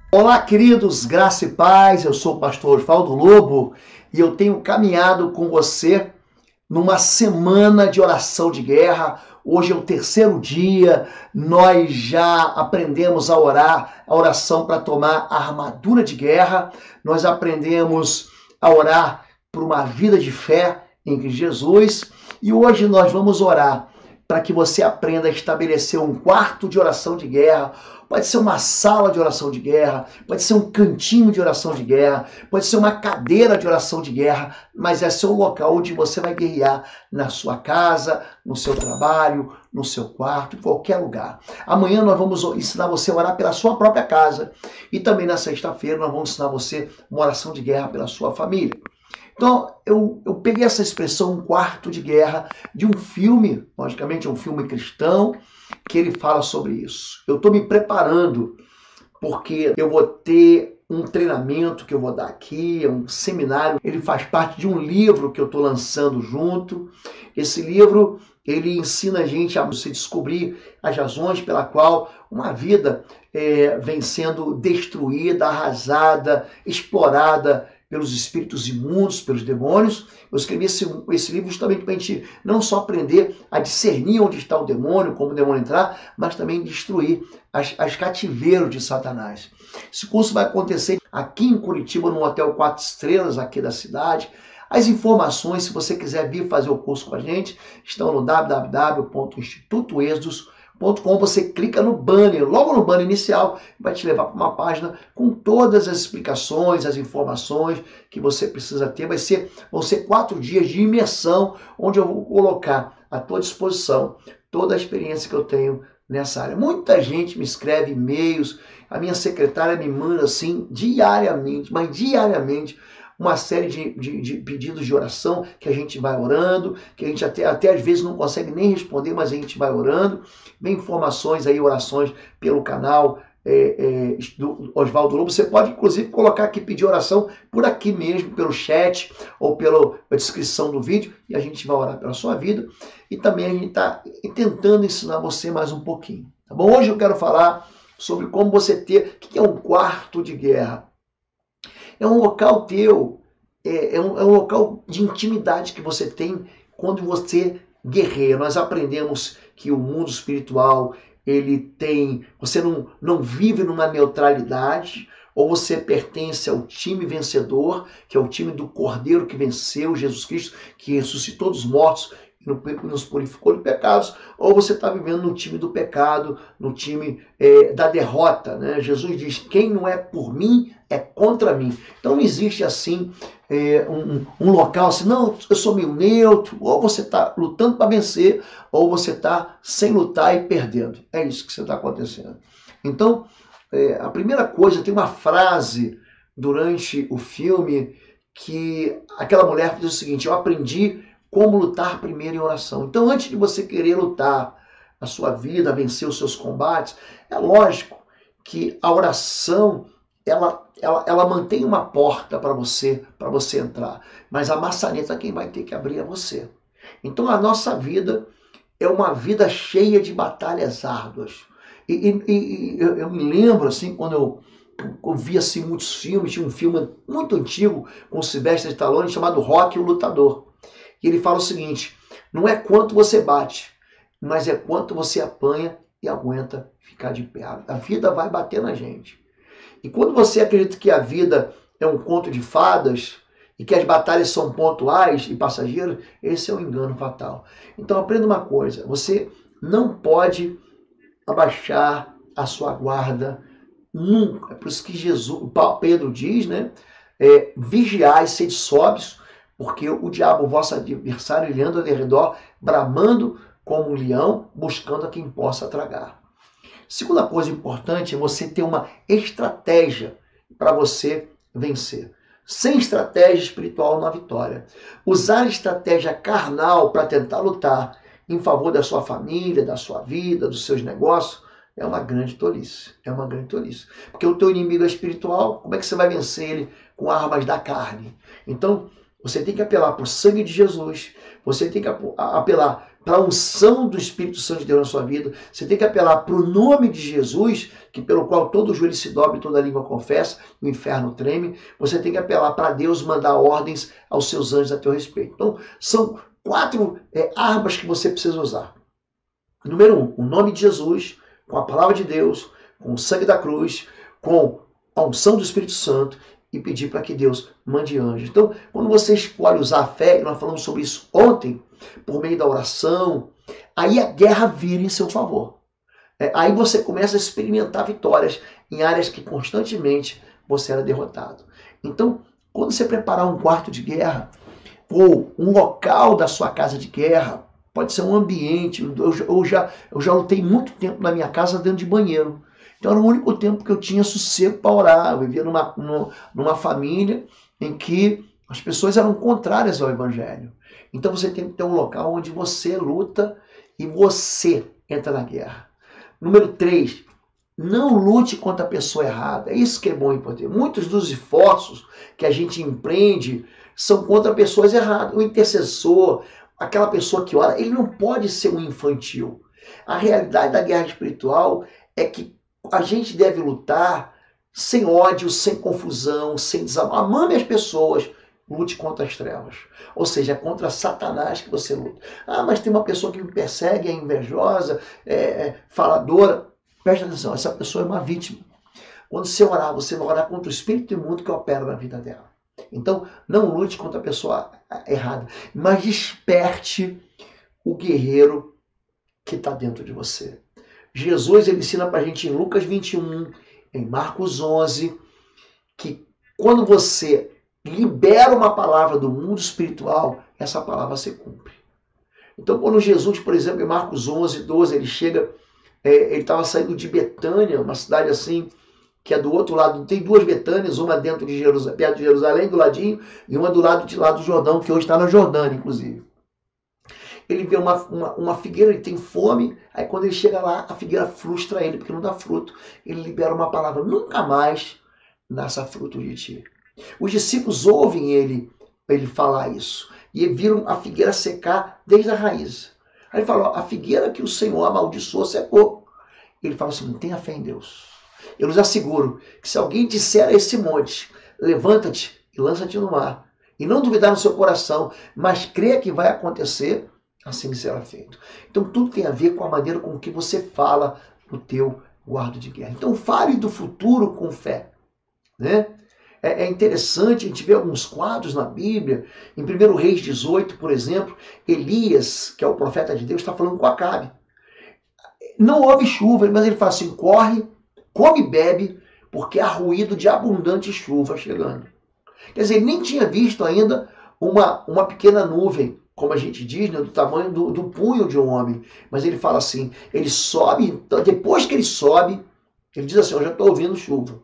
Olá, queridos, graça e paz. Eu sou o pastor Osvaldo Lobo e eu tenho caminhado com você numa semana de oração de guerra. Hoje é o terceiro dia, nós já aprendemos a orar, a oração para tomar a armadura de guerra. Nós aprendemos a orar por uma vida de fé em Jesus e hoje nós vamos orar para que você aprenda a estabelecer um quarto de oração de guerra. Pode ser uma sala de oração de guerra, pode ser um cantinho de oração de guerra, pode ser uma cadeira de oração de guerra, mas esse é o local onde você vai guerrear na sua casa, no seu trabalho, no seu quarto, em qualquer lugar. Amanhã nós vamos ensinar você a orar pela sua própria casa e também na sexta-feira nós vamos ensinar você uma oração de guerra pela sua família. Então, eu peguei essa expressão, um quarto de guerra, de um filme, logicamente um filme cristão, que ele fala sobre isso. Eu estou me preparando, porque eu vou ter um treinamento que eu vou dar aqui, é um seminário, ele faz parte de um livro que eu estou lançando junto. Esse livro, ele ensina a gente a se descobrir as razões pela qual uma vida vem sendo destruída, arrasada, explorada pelos espíritos imundos, pelos demônios. Eu escrevi esse livro justamente para a gente não só aprender a discernir onde está o demônio, como o demônio entrar, mas também destruir as cativeiros de Satanás. Esse curso vai acontecer aqui em Curitiba, no Hotel 4 Estrelas, aqui da cidade. As informações, se você quiser vir fazer o curso com a gente, estão no www.institutoexodus.com. Você clica no banner, logo no banner inicial, vai te levar para uma página com todas as explicações, as informações que você precisa ter. Vão ser 4 dias de imersão, onde eu vou colocar à tua disposição toda a experiência que eu tenho nessa área. Muita gente me escreve e-mails, a minha secretária me manda assim diariamente, mas diariamente, uma série de pedidos de oração que a gente vai orando, que a gente até às vezes não consegue nem responder, mas a gente vai orando. Vem informações aí, orações pelo canal do Osvaldo Lobo. Você pode inclusive colocar aqui, pedir oração por aqui mesmo, pelo chat ou pela descrição do vídeo, e a gente vai orar pela sua vida. E também a gente está tentando ensinar você mais um pouquinho. Tá bom? Hoje eu quero falar sobre como você ter, o que é um quarto de guerra. É um local teu, é um local de intimidade que você tem quando você guerreia. Nós aprendemos que o mundo espiritual, você não vive numa neutralidade, ou você pertence ao time vencedor, que é o time do Cordeiro que venceu, Jesus Cristo, que ressuscitou dos mortos, nos purificou de pecados, ou você está vivendo no time do pecado, no time da derrota, né? Jesus diz, quem não é por mim, é contra mim. Então não existe assim um local assim, não, eu sou meio neutro, ou você está lutando para vencer, ou você está sem lutar e perdendo. É isso que está acontecendo. Então, a primeira coisa, tem uma frase durante o filme que aquela mulher diz o seguinte, eu aprendi como lutar primeiro em oração. Então, antes de você querer lutar a sua vida, vencer os seus combates, é lógico que a oração, ela mantém uma porta para você entrar. Mas a maçaneta quem vai ter que abrir é você. Então, a nossa vida é uma vida cheia de batalhas árduas. E eu me lembro, assim, quando eu vi assim, muitos filmes, tinha um filme muito antigo com o Sylvester Stallone chamado Rocky, o Lutador. E ele fala o seguinte, não é quanto você bate, mas é quanto você apanha e aguenta ficar de pé. A vida vai bater na gente. E quando você acredita que a vida é um conto de fadas e que as batalhas são pontuais e passageiras, esse é um engano fatal. Então aprenda uma coisa, você não pode abaixar a sua guarda nunca. É por isso que Pedro diz, né? Vigiai, sede sóbrios, porque o diabo, o vosso adversário, ele anda ao redor, bramando como um leão, buscando a quem possa tragar. Segunda coisa importante é você ter uma estratégia para você vencer. Sem estratégia espiritual não há vitória. Usar estratégia carnal para tentar lutar em favor da sua família, da sua vida, dos seus negócios, é uma grande tolice. É uma grande tolice. Porque o teu inimigo é espiritual, como é que você vai vencer ele com armas da carne? Então, você tem que apelar para o sangue de Jesus, você tem que apelar para a unção do Espírito Santo de Deus na sua vida. Você tem que apelar para o nome de Jesus, que pelo qual todo joelho se dobra e toda língua confessa, o inferno treme. Você tem que apelar para Deus mandar ordens aos seus anjos a teu respeito. Então, são 4 armas que você precisa usar. Número 1, o nome de Jesus, com a palavra de Deus, com o sangue da cruz, com a unção do Espírito Santo, e pedir para que Deus mande anjos. Então, quando você escolhe usar a fé, e nós falamos sobre isso ontem, por meio da oração, aí a guerra vira em seu favor. Aí você começa a experimentar vitórias em áreas que constantemente você era derrotado. Então, quando você preparar um quarto de guerra, ou um local da sua casa de guerra, pode ser um ambiente, eu já lutei muito tempo na minha casa dentro de banheiro. Então era o único tempo que eu tinha sossego para orar. Eu vivia numa família em que as pessoas eram contrárias ao Evangelho. Então você tem que ter um local onde você luta e você entra na guerra. Número 3, não lute contra a pessoa errada. É isso que é bom e importante. Muitos dos esforços que a gente empreende são contra pessoas erradas. O intercessor, aquela pessoa que ora, ele não pode ser um infantil. A realidade da guerra espiritual é que a gente deve lutar sem ódio, sem confusão, sem desamor. Amame as pessoas, lute contra as trevas. Ou seja, é contra Satanás que você luta. Ah, mas tem uma pessoa que me persegue, é invejosa, faladora. Presta atenção, essa pessoa é uma vítima. Quando você orar, você vai orar contra o espírito imundo que opera na vida dela. Então, não lute contra a pessoa errada, mas desperte o guerreiro que está dentro de você. Jesus, ele ensina para a gente em Lucas 21, em Marcos 11, que quando você libera uma palavra do mundo espiritual, essa palavra se cumpre. Então, quando Jesus, por exemplo, em Marcos 11, 12, ele chega, ele estava saindo de Betânia, uma cidade assim, que é do outro lado, tem 2 Betânias, uma dentro de Jerusalém, perto de Jerusalém, do ladinho, e uma do lado de lá do Jordão, que hoje está na Jordânia, inclusive. Ele vê uma figueira, ele tem fome, aí quando ele chega lá, a figueira frustra ele, porque não dá fruto. Ele libera uma palavra, nunca mais nasça fruto de ti. Os discípulos ouvem ele falar isso, e viram a figueira secar desde a raiz. Aí ele fala, a figueira que o Senhor amaldiçoou secou. Ele fala assim, tenha fé em Deus. Eu lhes asseguro que se alguém disser a esse monte, levanta-te e lança-te no mar, e não duvidar no seu coração, mas crê que vai acontecer, assim será feito. Então tudo tem a ver com a maneira com que você fala no teu guarda de guerra. Então fale do futuro com fé. Né? É interessante, a gente vê alguns quadros na Bíblia. Em 1 Reis 18, por exemplo, Elias, que é o profeta de Deus, está falando com Acabe. Não houve chuva, mas ele fala assim, corre, come e bebe, porque há ruído de abundante chuva chegando. Quer dizer, ele nem tinha visto ainda uma pequena nuvem, como a gente diz, né, do tamanho do punho de um homem. Mas ele fala assim, ele sobe, depois que ele sobe, ele diz assim, eu já estou ouvindo chuva.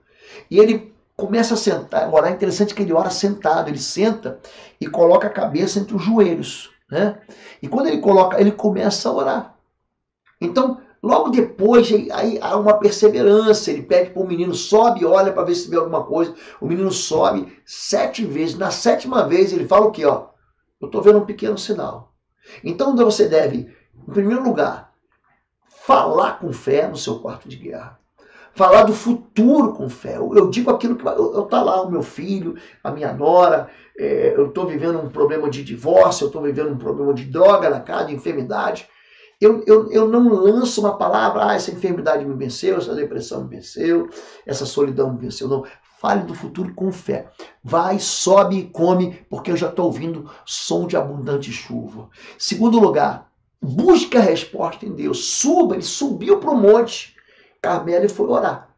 E ele começa a sentar, orar. É interessante que ele ora sentado, ele senta e coloca a cabeça entre os joelhos. Né? E quando ele começa a orar. Então, logo depois, aí há uma perseverança, ele pede para o menino, sobe, olha para ver se vê alguma coisa. O menino sobe 7 vezes, na 7ª vez ele fala o quê? Ó, eu estou vendo um pequeno sinal. Então você deve, em primeiro lugar, falar com fé no seu quarto de guerra. Falar do futuro com fé. Eu digo aquilo que está lá, o meu filho, a minha nora, eu estou vivendo um problema de divórcio, eu estou vivendo um problema de droga na casa, de enfermidade. Eu não lanço uma palavra, essa enfermidade me venceu, essa depressão me venceu, essa solidão me venceu. Não. Fale do futuro com fé. Vai, sobe e come, porque eu já estou ouvindo som de abundante chuva. Segundo lugar, busque a resposta em Deus. Suba, ele subiu para o monte Carmelo e foi orar.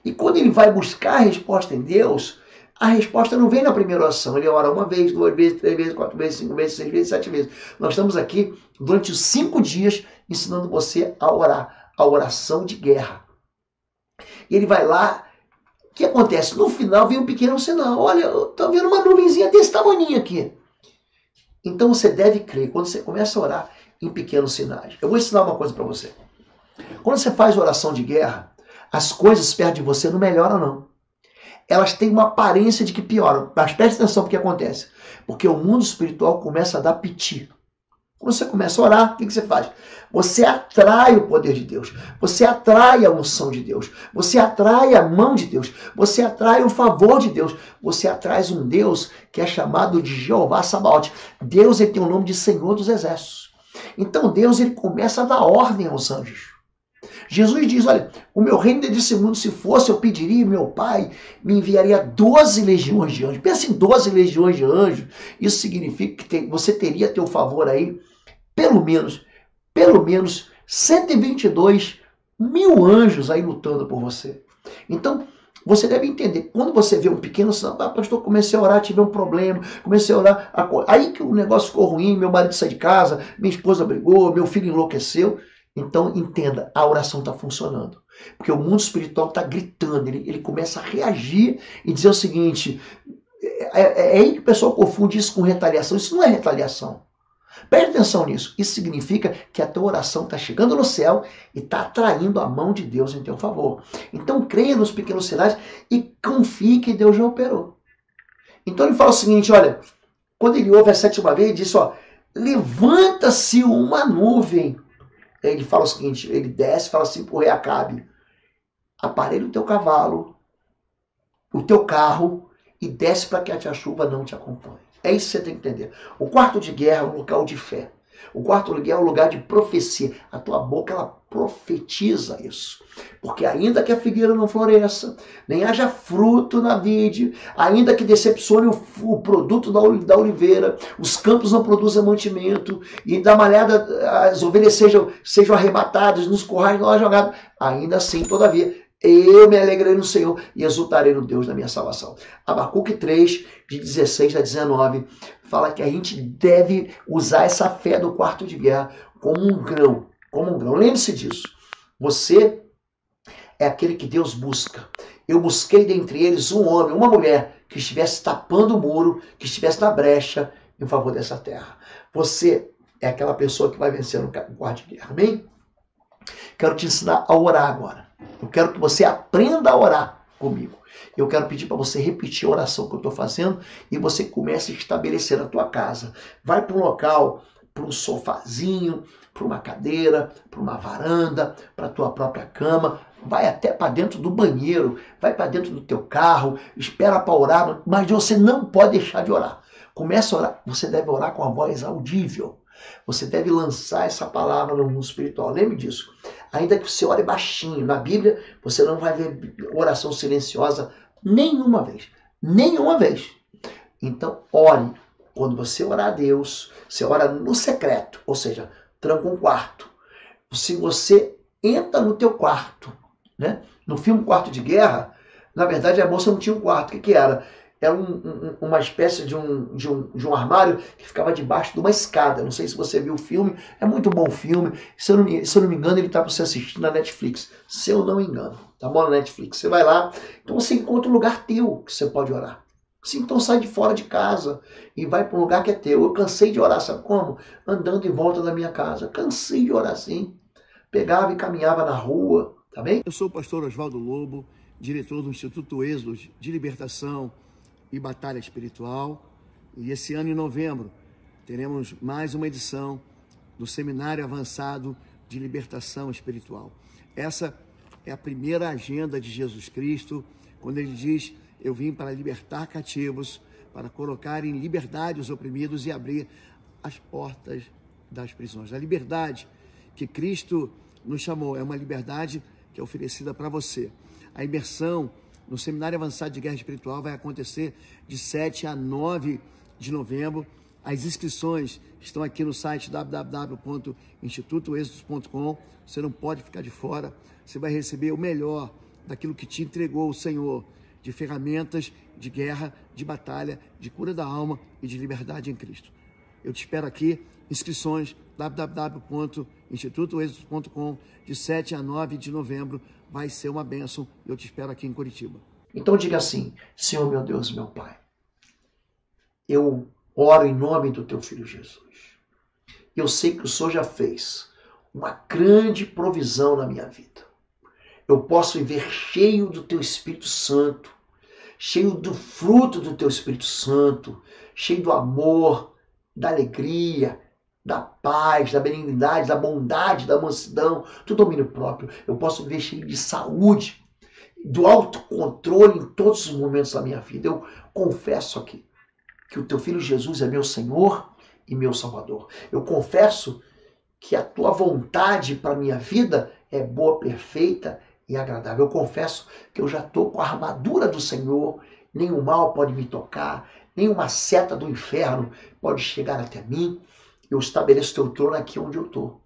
E quando ele vai buscar a resposta em Deus, a resposta não vem na primeira oração. Ele ora 1 vez, 2 vezes, 3 vezes, 4 vezes, 5 vezes, 6 vezes, 7 vezes. Nós estamos aqui durante os 5 dias ensinando você a orar, a oração de guerra. E ele vai lá. O que acontece? No final vem um pequeno sinal. Olha, eu estou vendo uma nuvenzinha desse tamanho aqui. Então você deve crer quando você começa a orar em pequenos sinais. Eu vou ensinar uma coisa para você. Quando você faz oração de guerra, as coisas perto de você não melhoram, não. Elas têm uma aparência de que pioram. Mas preste atenção no que acontece. Porque o mundo espiritual começa a dar piti. Quando você começa a orar, o que você faz? Você atrai o poder de Deus. Você atrai a unção de Deus. Você atrai a mão de Deus. Você atrai o favor de Deus. Você atrai um Deus que é chamado de Jeová Sabaote. Deus, ele tem o nome de Senhor dos Exércitos. Então Deus, ele começa a dar ordem aos anjos. Jesus diz, olha, o meu reino desse mundo, se fosse, eu pediria, meu Pai me enviaria 12 legiões de anjos. Pensa em 12 legiões de anjos. Isso significa que você teria a teu favor aí, pelo menos 122 mil anjos aí lutando por você. Então, você deve entender, quando você vê um pequeno santo, pastor, comecei a orar, tive um problema, comecei a orar, aí que o negócio ficou ruim, meu marido saiu de casa, minha esposa brigou, meu filho enlouqueceu. Então, entenda, a oração está funcionando. Porque o mundo espiritual está gritando, ele começa a reagir e dizer o seguinte, é aí que o pessoal confunde isso com retaliação. Isso não é retaliação. Preste atenção nisso. Isso significa que a tua oração está chegando no céu e está atraindo a mão de Deus em teu favor. Então, creia nos pequenos sinais e confie que Deus já operou. Então, ele fala o seguinte, olha, quando ele ouve a sétima vez, ele disse, ó, levanta-se uma nuvem. Ele fala o seguinte, ele desce e fala assim para o rei Acabe, aparelha o teu cavalo, o teu carro e desce para que a chuva não te acompanhe. É isso que você tem que entender. O quarto de guerra é um local de fé. O quarto de guerra é um lugar de profecia. A tua boca, ela profetiza isso. Porque ainda que a figueira não floresça, nem haja fruto na vide, ainda que decepcione o produto da oliveira, os campos não produzam mantimento, e da malhada as ovelhas sejam arrebatadas, nos currais não há jogado, ainda assim, todavia, eu me alegrei no Senhor e exultarei no Deus da minha salvação. Abacuque 3, de 16 a 19, fala que a gente deve usar essa fé do quarto de guerra como um grão. Lembre-se disso. Você é aquele que Deus busca. Eu busquei dentre eles um homem, uma mulher, que estivesse tapando o muro, que estivesse na brecha em favor dessa terra. Você é aquela pessoa que vai vencer no quarto de guerra. Amém? Quero te ensinar a orar agora. Eu quero que você aprenda a orar comigo. Eu quero pedir para você repetir a oração que eu estou fazendo e você comece a estabelecer na tua casa. Vai para um local, para um sofazinho, para uma cadeira, para uma varanda, para a tua própria cama. Vai até para dentro do banheiro, vai para dentro do teu carro, espera para orar, mas você não pode deixar de orar. Começa a orar. Você deve orar com a voz audível. Você deve lançar essa palavra no mundo espiritual. Lembre disso. Ainda que você ore baixinho, na Bíblia você não vai ver oração silenciosa nenhuma vez. Nenhuma vez. Então, ore. Quando você orar a Deus, você ora no secreto, ou seja, tranca um quarto. Se você entra no teu quarto, né? No filme Quarto de Guerra, na verdade a moça não tinha um quarto. O que era? Era uma espécie de um armário que ficava debaixo de uma escada. Não sei se você viu o filme, é muito bom o filme. Se eu não me engano, ele está para você assistir na Netflix. Se eu não me engano, tá bom na Netflix. Você vai lá, então você encontra um lugar teu que você pode orar. Sim, então sai de fora de casa e vai para um lugar que é teu. Eu cansei de orar, sabe como? Andando em volta da minha casa. Cansei de orar assim. Pegava e caminhava na rua, tá bem? Eu sou o pastor Oswaldo Lobo, diretor do Instituto Êxodo de Libertação e Batalha Espiritual. E esse ano, em novembro, teremos mais uma edição do Seminário Avançado de Libertação Espiritual. Essa é a primeira agenda de Jesus Cristo, quando ele diz: eu vim para libertar cativos, para colocar em liberdade os oprimidos e abrir as portas das prisões. A liberdade que Cristo nos chamou é uma liberdade que é oferecida para você. A imersão no Seminário Avançado de Guerra Espiritual vai acontecer de 7 a 9 de novembro. As inscrições estão aqui no site www.institutoexodos.com. Você não pode ficar de fora. Você vai receber o melhor daquilo que te entregou o Senhor, de ferramentas de guerra, de batalha, de cura da alma e de liberdade em Cristo. Eu te espero aqui. Inscrições www.institutoexodos.com, de 7 a 9 de novembro. Vai ser uma bênção. Eu te espero aqui em Curitiba. Então diga assim: Senhor meu Deus, meu Pai, eu oro em nome do teu Filho Jesus. Eu sei que o Senhor já fez uma grande provisão na minha vida. Eu posso viver cheio do teu Espírito Santo, cheio do fruto do teu Espírito Santo, cheio do amor, da alegria, da paz, da benignidade, da bondade, da mansidão, do domínio próprio. Eu posso viver cheio de saúde, do autocontrole em todos os momentos da minha vida. Eu confesso aqui que o teu Filho Jesus é meu Senhor e meu Salvador. Eu confesso que a tua vontade para a minha vida é boa, perfeita e agradável. Eu confesso que eu já estou com a armadura do Senhor, nenhum mal pode me tocar, nenhuma seta do inferno pode chegar até mim. Eu estabeleço teu trono aqui onde eu estou.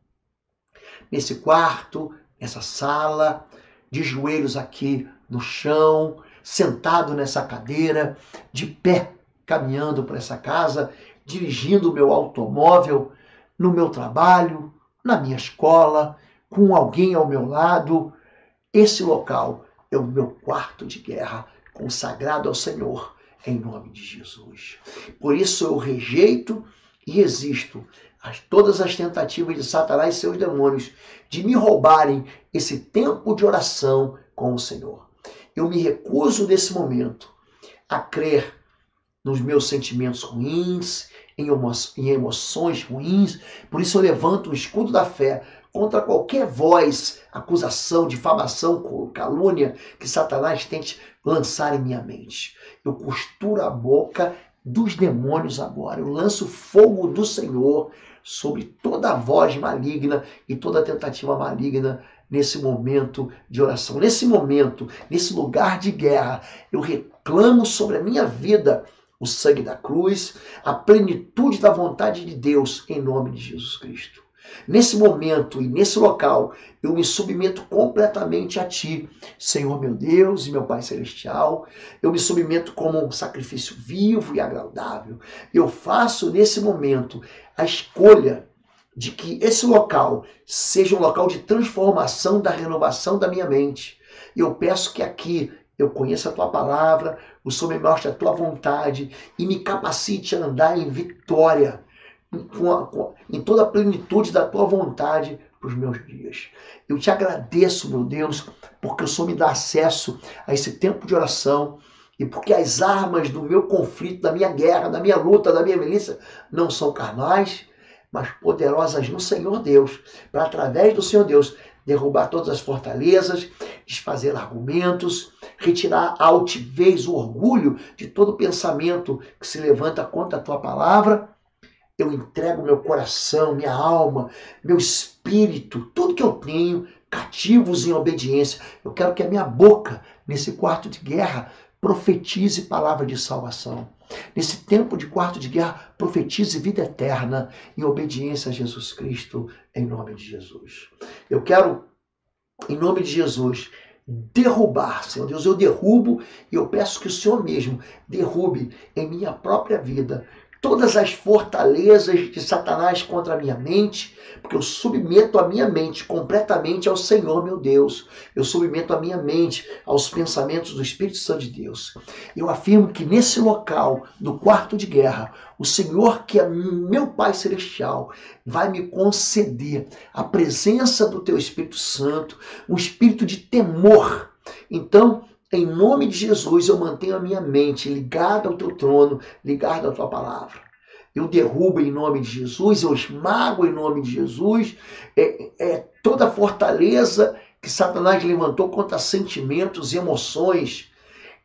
Nesse quarto, nessa sala, de joelhos aqui no chão, sentado nessa cadeira, de pé, caminhando por essa casa, dirigindo o meu automóvel, no meu trabalho, na minha escola, com alguém ao meu lado. Esse local é o meu quarto de guerra, consagrado ao Senhor, em nome de Jesus. Por isso eu rejeito e resisto a todas as tentativas de Satanás e seus demônios de me roubarem esse tempo de oração com o Senhor. Eu me recuso nesse momento a crer nos meus sentimentos ruins, em emoções ruins. Por isso eu levanto o escudo da fé contra qualquer voz, acusação, difamação, calúnia que Satanás tente lançar em minha mente. Eu costuro a boca dos demônios agora. Eu lanço fogo do Senhor sobre toda a voz maligna e toda tentativa maligna nesse momento de oração. Nesse momento, nesse lugar de guerra, eu reclamo sobre a minha vida o sangue da cruz, a plenitude da vontade de Deus em nome de Jesus Cristo. Nesse momento e nesse local, eu me submeto completamente a Ti, Senhor meu Deus e meu Pai Celestial. Eu me submeto como um sacrifício vivo e agradável. Eu faço nesse momento a escolha de que esse local seja um local de transformação, da renovação da minha mente. Eu peço que aqui eu conheça a Tua palavra, o Senhor me mostre a Tua vontade e me capacite a andar em vitória, em toda a plenitude da Tua vontade para os meus dias. Eu Te agradeço, meu Deus, porque o Senhor me dá acesso a esse tempo de oração e porque as armas do meu conflito, da minha guerra, da minha luta, da minha milícia, não são carnais, mas poderosas no Senhor Deus, para através do Senhor Deus derrubar todas as fortalezas, desfazer argumentos, retirar a altivez, o orgulho de todo pensamento que se levanta contra a Tua palavra. Eu entrego meu coração, minha alma, meu espírito, tudo que eu tenho, cativos em obediência. Eu quero que a minha boca, nesse quarto de guerra, profetize palavra de salvação. Nesse tempo de quarto de guerra, profetize vida eterna em obediência a Jesus Cristo, em nome de Jesus. Eu quero, em nome de Jesus, derrubar, Senhor Deus, eu derrubo e eu peço que o Senhor mesmo derrube em minha própria vida todas as fortalezas de Satanás contra a minha mente, porque eu submeto a minha mente completamente ao Senhor, meu Deus. Eu submeto a minha mente aos pensamentos do Espírito Santo de Deus. Eu afirmo que nesse local, no quarto de guerra, o Senhor, que é meu Pai Celestial, vai me conceder a presença do Teu Espírito Santo, um espírito de temor. Então, em nome de Jesus, eu mantenho a minha mente ligada ao Teu trono, ligada à Tua palavra. Eu derrubo em nome de Jesus, eu esmago em nome de Jesus toda a fortaleza que Satanás levantou contra sentimentos e emoções.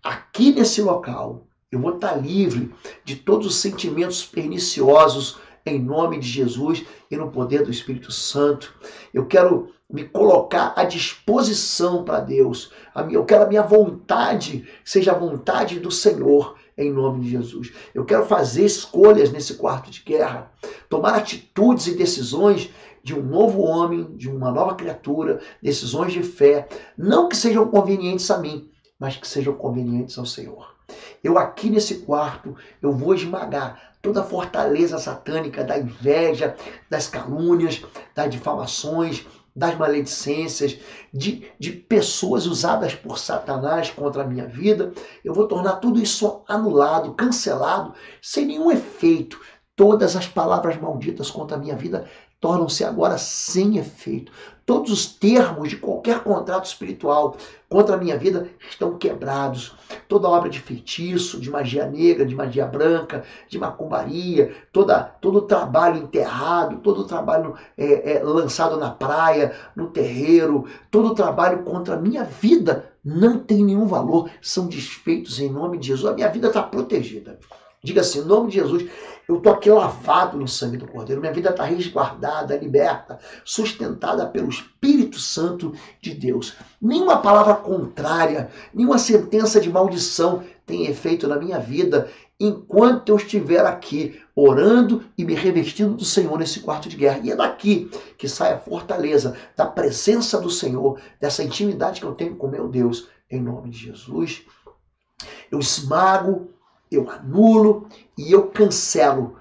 Aqui nesse local, eu vou estar livre de todos os sentimentos perniciosos em nome de Jesus e no poder do Espírito Santo. Eu quero me colocar à disposição para Deus. Eu quero a minha vontade, seja a vontade do Senhor, em nome de Jesus. Eu quero fazer escolhas nesse quarto de guerra, tomar atitudes e decisões de um novo homem, de uma nova criatura, decisões de fé, não que sejam convenientes a mim, mas que sejam convenientes ao Senhor. Eu aqui nesse quarto, eu vou esmagar toda a fortaleza satânica da inveja, das calúnias, das difamações, das maledicências, de pessoas usadas por Satanás contra a minha vida. Eu vou tornar tudo isso anulado, cancelado, sem nenhum efeito. Todas as palavras malditas contra a minha vida tornam-se agora sem efeito. Todos os termos de qualquer contrato espiritual contra a minha vida estão quebrados. Toda obra de feitiço, de magia negra, de magia branca, de macumbaria, todo trabalho enterrado, todo trabalho lançado na praia, no terreiro, todo trabalho contra a minha vida não tem nenhum valor, são desfeitos em nome de Jesus. A minha vida está protegida. Diga assim, em nome de Jesus, eu estou aqui lavado no sangue do Cordeiro. Minha vida está resguardada, liberta, sustentada pelo Espírito Santo de Deus. Nenhuma palavra contrária, nenhuma sentença de maldição tem efeito na minha vida enquanto eu estiver aqui orando e me revestindo do Senhor nesse quarto de guerra. E é daqui que sai a fortaleza da presença do Senhor, dessa intimidade que eu tenho com meu Deus. Em nome de Jesus, eu esmago, eu anulo e eu cancelo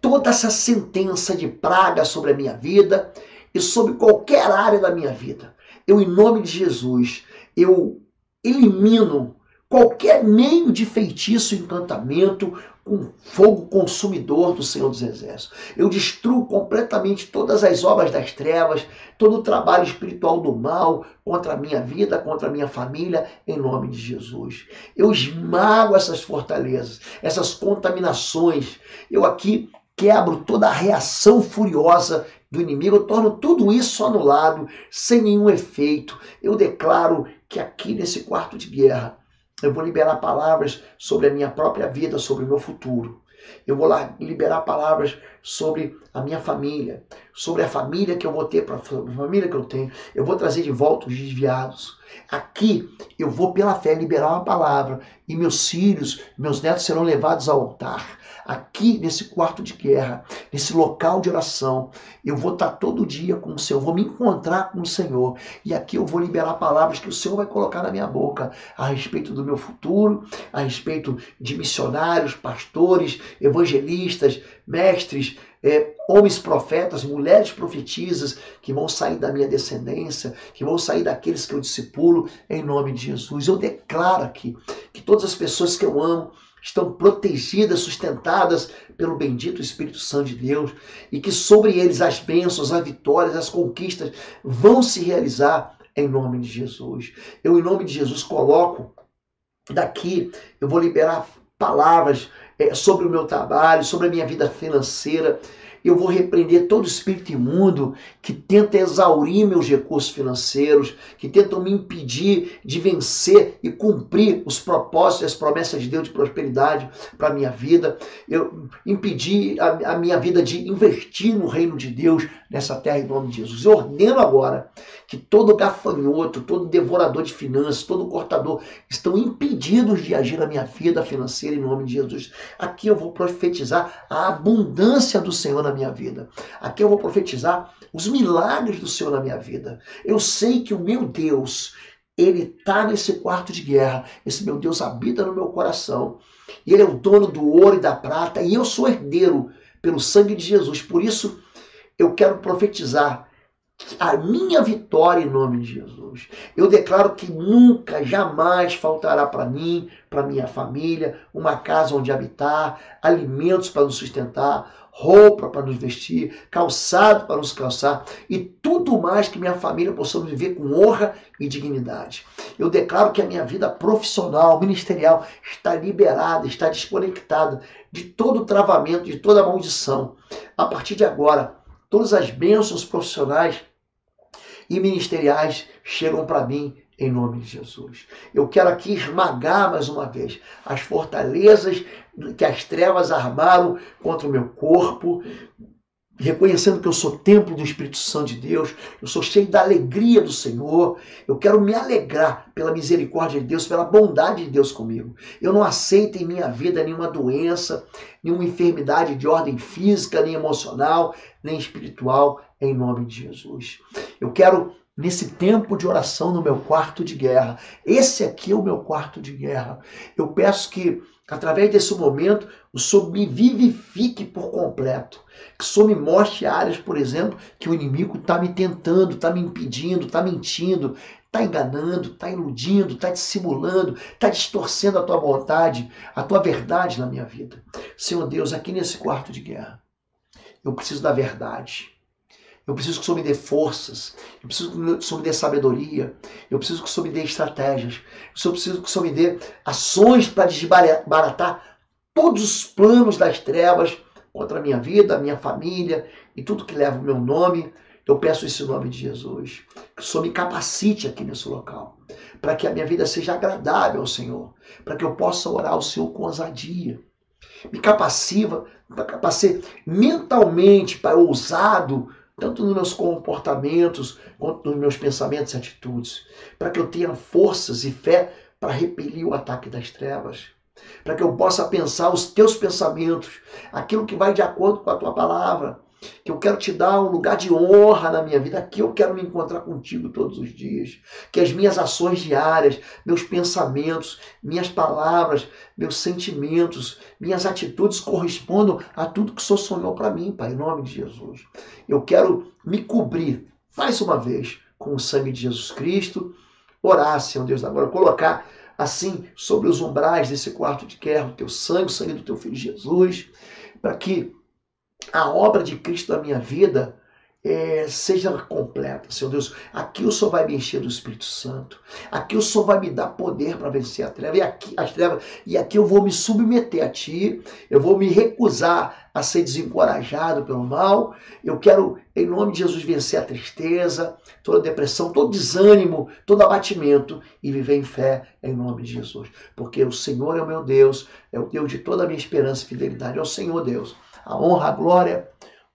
toda essa sentença de praga sobre a minha vida e sobre qualquer área da minha vida. Eu, em nome de Jesus, eu elimino qualquer meio de feitiço e encantamento com fogo consumidor do Senhor dos Exércitos. Eu destruo completamente todas as obras das trevas, todo o trabalho espiritual do mal contra a minha vida, contra a minha família, em nome de Jesus. Eu esmago essas fortalezas, essas contaminações. Eu aqui quebro toda a reação furiosa do inimigo, eu torno tudo isso anulado, sem nenhum efeito. Eu declaro que aqui nesse quarto de guerra, eu vou liberar palavras sobre a minha própria vida, sobre o meu futuro. Eu vou lá liberar palavras sobre a minha família, sobre a família que eu vou ter, para a família que eu tenho. Eu vou trazer de volta os desviados. Aqui eu vou pela fé liberar uma palavra e meus filhos, meus netos serão levados ao altar. Aqui nesse quarto de guerra, nesse local de oração, eu vou estar todo dia com o Senhor, vou me encontrar com o Senhor. E aqui eu vou liberar palavras que o Senhor vai colocar na minha boca a respeito do meu futuro, a respeito de missionários, pastores, evangelistas, mestres, homens profetas, mulheres profetisas que vão sair da minha descendência, que vão sair daqueles que eu discipulo em nome de Jesus. Eu declaro aqui que todas as pessoas que eu amo estão protegidas, sustentadas pelo bendito Espírito Santo de Deus e que sobre eles as bênçãos, as vitórias, as conquistas vão se realizar em nome de Jesus. Eu, em nome de Jesus, coloco daqui, eu vou liberar palavras sobre o meu trabalho, sobre a minha vida financeira. Eu vou repreender todo espírito imundo que tenta exaurir meus recursos financeiros, que tentam me impedir de vencer e cumprir os propósitos e as promessas de Deus de prosperidade para a minha vida. Eu impedir a minha vida de investir no reino de Deus nessa terra em nome de Jesus. Eu ordeno agora que todo gafanhoto, todo devorador de finanças, todo cortador estão impedidos de agir na minha vida financeira em nome de Jesus. Aqui eu vou profetizar a abundância do Senhor na minha vida. Aqui eu vou profetizar os milagres do Senhor na minha vida. Eu sei que o meu Deus, Ele está nesse quarto de guerra. Esse meu Deus habita no meu coração. E Ele é o dono do ouro e da prata. E eu sou herdeiro pelo sangue de Jesus. Por isso, eu quero profetizar a minha vitória em nome de Jesus. Eu declaro que nunca, jamais faltará para mim, para minha família, uma casa onde habitar, alimentos para nos sustentar, roupa para nos vestir, calçado para nos calçar e tudo mais que minha família possamos viver com honra e dignidade. Eu declaro que a minha vida profissional, ministerial está liberada, está desconectada de todo travamento, de toda maldição. A partir de agora, todas as bênçãos profissionais e ministeriais chegam para mim em nome de Jesus. Eu quero aqui esmagar mais uma vez as fortalezas que as trevas armaram contra o meu corpo, reconhecendo que eu sou templo do Espírito Santo de Deus, eu sou cheio da alegria do Senhor, eu quero me alegrar pela misericórdia de Deus, pela bondade de Deus comigo. Eu não aceito em minha vida nenhuma doença, nenhuma enfermidade de ordem física, nem emocional, nem espiritual, em nome de Jesus. Eu quero, nesse tempo de oração no meu quarto de guerra, esse aqui é o meu quarto de guerra, eu peço que, através desse momento, o Senhor me vivifique por completo. Que o Senhor me mostre áreas, por exemplo, que o inimigo está me tentando, está me impedindo, está mentindo, está enganando, está iludindo, está dissimulando, está distorcendo a tua vontade, a tua verdade na minha vida. Senhor Deus, aqui nesse quarto de guerra, eu preciso da verdade. Eu preciso que o Senhor me dê forças. Eu preciso que o Senhor me dê sabedoria. Eu preciso que o Senhor me dê estratégias. Eu preciso que o Senhor me dê ações para desbaratar todos os planos das trevas contra a minha vida, a minha família e tudo que leva o meu nome. Eu peço isso em nome de Jesus. Que o Senhor me capacite aqui nesse local. Para que a minha vida seja agradável ao Senhor. Para que eu possa orar ao Senhor com ousadia. Me capacite mentalmente para ousado, tanto nos meus comportamentos, quanto nos meus pensamentos e atitudes, para que eu tenha forças e fé para repelir o ataque das trevas, para que eu possa pensar os teus pensamentos, aquilo que vai de acordo com a tua palavra, que eu quero te dar um lugar de honra na minha vida, aqui eu quero me encontrar contigo todos os dias, que as minhas ações diárias, meus pensamentos, minhas palavras, meus sentimentos, minhas atitudes correspondam a tudo que o Senhor sonhou para mim, Pai, em nome de Jesus. Eu quero me cobrir, mais uma vez, com o sangue de Jesus Cristo, orar, Senhor Deus, agora colocar assim sobre os umbrais desse quarto de guerra, o teu sangue, o sangue do teu Filho Jesus, para que a obra de Cristo na minha vida seja completa, Senhor Deus. Aqui o Senhor vai me encher do Espírito Santo. Aqui o Senhor vai me dar poder para vencer a treva. E aqui eu vou me submeter a Ti. Eu vou me recusar a ser desencorajado pelo mal. Eu quero, em nome de Jesus, vencer a tristeza, toda a depressão, todo desânimo, todo abatimento e viver em fé em nome de Jesus. Porque o Senhor é o meu Deus, é o Deus de toda a minha esperança e fidelidade. É o Senhor Deus. A honra, a glória,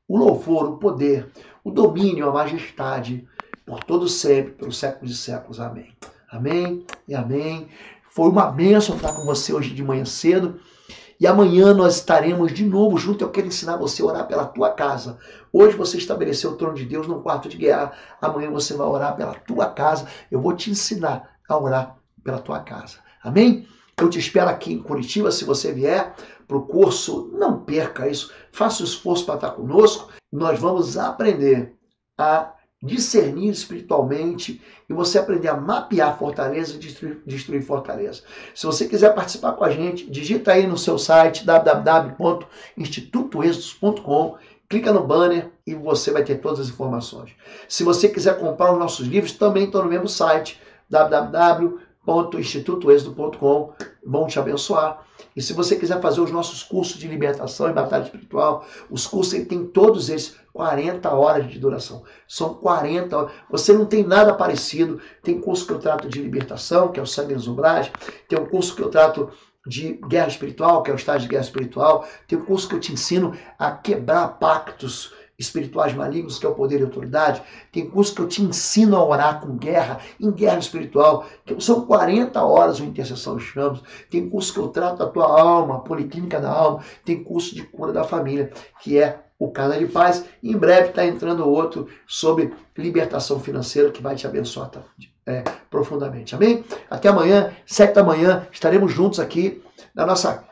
o louvor, o poder, o domínio, a majestade, por todo sempre, pelos séculos de séculos. Amém. Amém e amém. Foi uma bênção estar com você hoje de manhã cedo. E amanhã nós estaremos de novo juntos. Eu quero ensinar você a orar pela tua casa. Hoje você estabeleceu o trono de Deus no quarto de guerra. Amanhã você vai orar pela tua casa. Eu vou te ensinar a orar pela tua casa. Amém? Eu te espero aqui em Curitiba, se você vier para o curso, não perca isso, faça o esforço para estar conosco. Nós vamos aprender a discernir espiritualmente e você aprender a mapear fortaleza e destruir fortaleza. Se você quiser participar com a gente, digita aí no seu site www.institutoexodus.com, clica no banner e você vai ter todas as informações. Se você quiser comprar os nossos livros, também estão no mesmo site, www.institutoexodo.com, vão te abençoar. E se você quiser fazer os nossos cursos de libertação e batalha espiritual, os cursos tem todos eles 40 horas de duração. São 40 horas. Você não tem nada parecido. Tem curso que eu trato de libertação, que é o sangue nos umbrais. Tem um curso que eu trato de guerra espiritual, que é o estágio de guerra espiritual. Tem um curso que eu te ensino a quebrar pactos espirituais malignos, que é o poder e autoridade. Tem curso que eu te ensino a orar com guerra, em guerra espiritual, que são 40 horas de intercessão chamos. Tem curso que eu trato a tua alma, a policlínica da alma. Tem curso de cura da família, que é o Casa de Paz. E em breve está entrando outro sobre libertação financeira, que vai te abençoar profundamente. Amém? Até amanhã, 7 da manhã, estaremos juntos aqui na nossa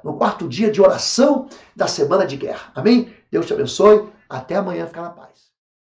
no quarto dia de oração da semana de guerra. Amém? Deus te abençoe. Até amanhã. Fica na paz.